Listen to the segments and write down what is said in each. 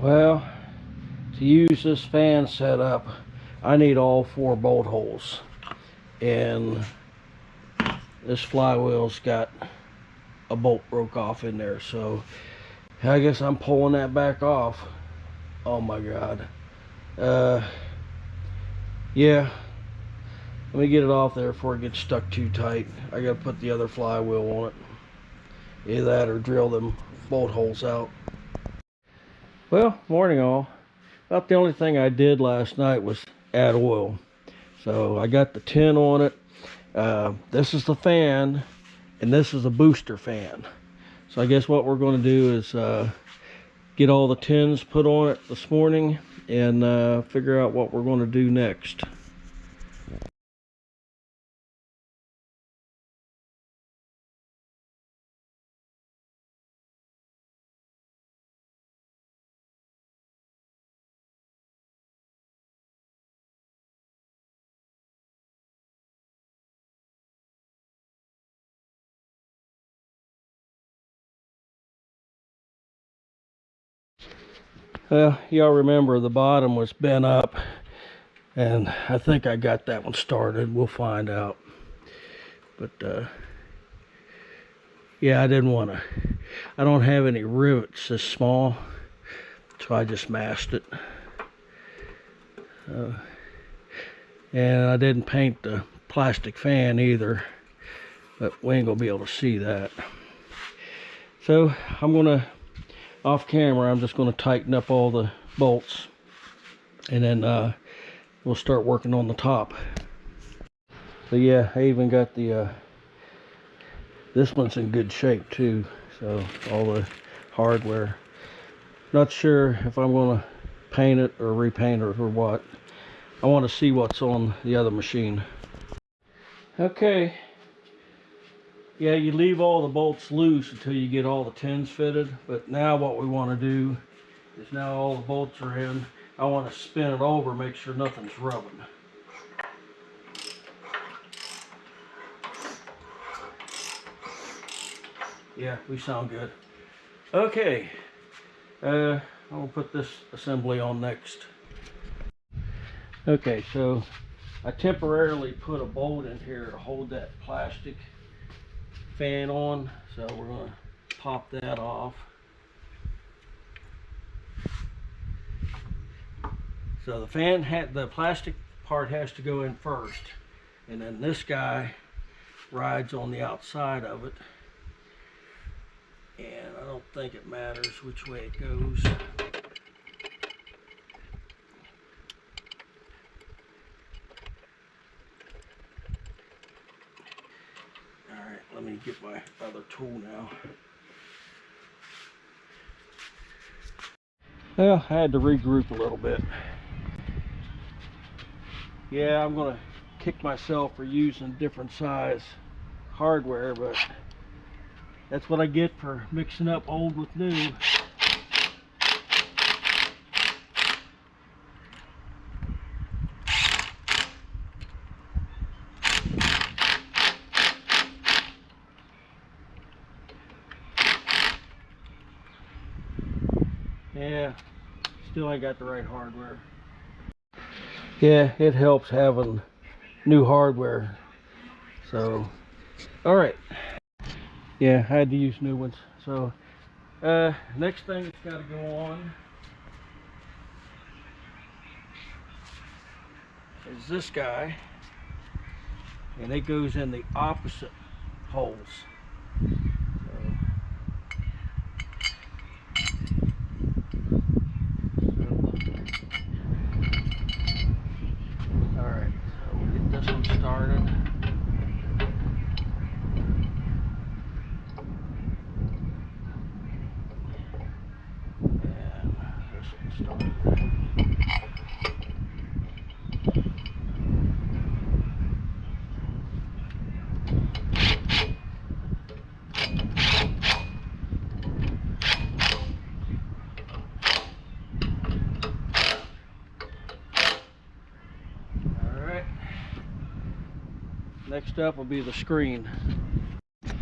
Well, to use this fan setup, I need all 4 bolt holes, and this flywheel's got a bolt broke off in there, so I guess I'm pulling that back off. Oh my god. Yeah, let me get it off there before it gets stuck too tight. I gotta put the other flywheel on it. Either that or drill them bolt holes out. Well, morning all. About the only thing I did last night was add oil. So I got the tin on it. This is the fan, and this is a booster fan. So I guess what we're going to do is get all the tins put on it this morning and figure out what we're going to do next. Well, y'all remember the bottom was bent up, and I think I got that one started. We'll find out. But yeah, I didn't want to. I don't have any rivets this small, so I just masked it. And I didn't paint the plastic fan either, but we ain't gonna be able to see that. So I'm gonna, off camera, I'm just gonna tighten up all the bolts, and then we'll start working on the top. So yeah, I even got the this one's in good shape too, so all the hardware. Not sure if I'm gonna paint it or repaint it or what. I want to see what's on the other machine. Okay, yeah, you leave all the bolts loose until you get all the tins fitted, but now what we want to do is, now all the bolts are in, I want to spin it over, make sure nothing's rubbing. Yeah, we sound good. Okay, I'll put this assembly on next. Okay, so I temporarily put a bolt in here to hold that plastic fan on, so we're going to pop that off. So the fan the plastic part has to go in first, and then this guy rides on the outside of it, and I don't think it matters which way it goes. Alright, let me get my other tool now. Well, I had to regroup a little bit. Yeah, I'm gonna kick myself for using different size hardware, but that's what I get for mixing up old with new. Yeah, still ain't got the right hardware. Yeah, it helps having new hardware. So, alright. Yeah, I had to use new ones. So, next thing that's got to go on is this guy. And it goes in the opposite holes. Alright, so we'll get this one started. And this one started. Next up will be the screen.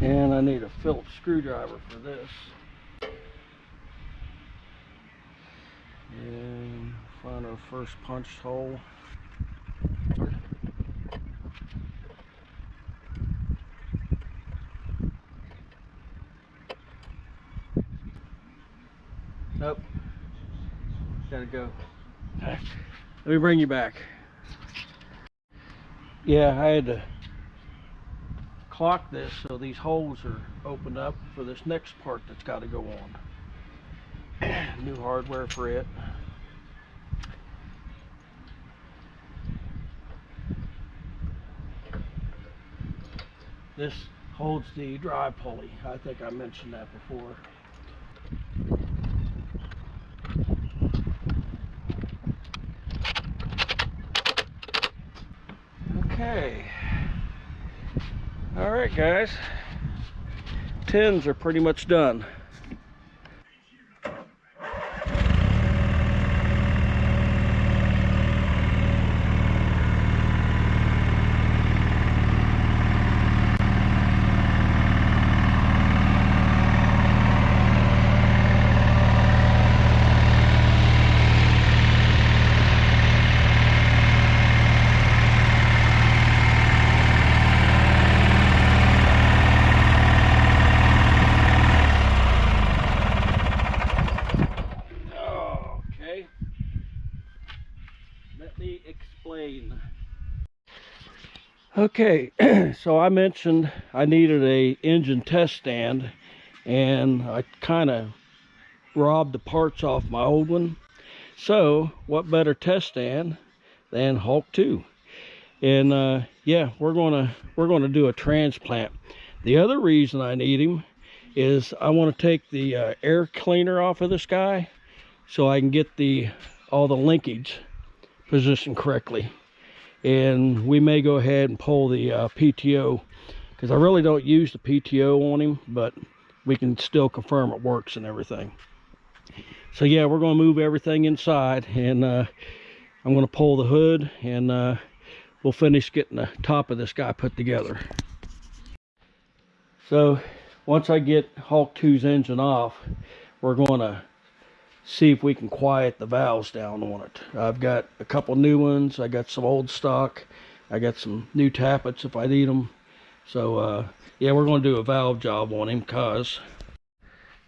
And I need a Phillips screwdriver for this. And find our first punched hole. Nope. Gotta go. Let me bring you back. Yeah, I had to clock this so these holes are opened up for this next part that's got to go on. New hardware for it. This holds the dry pulley. I think I mentioned that before. Okay. All right, guys. Tins are pretty much done. Okay. Let me explain. Okay, so I mentioned I needed a engine test stand, and I kind of robbed the parts off my old one. So what better test stand than Hulk 2? And yeah, we're gonna do a transplant. The other reason I need him is I want to take the air cleaner off of this guy so I can get all the linkage positioned correctly. And we may go ahead and pull the PTO, because I really don't use the PTO on him, but we can still confirm it works and everything. So yeah, we're going to move everything inside, and I'm going to pull the hood, and we'll finish getting the top of this guy put together. So once I get Hulk 2's engine off, we're going to see if we can quiet the valves down on it. I've got a couple new ones. I got some old stock. I got some new tappets if I need them. So yeah, we're going to do a valve job on him, because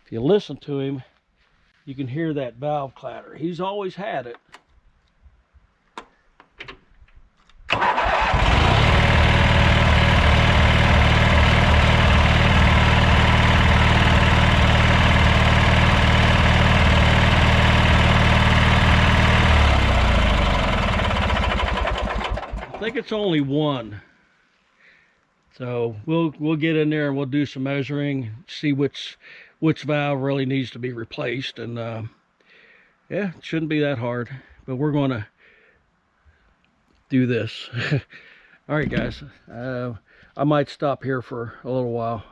if you listen to him, you can hear that valve clatter. He's always had it. I think it's only one. So we'll get in there and we'll do some measuring, see which valve really needs to be replaced, and yeah, it shouldn't be that hard, but we're going to do this. All right, guys, I might stop here for a little while.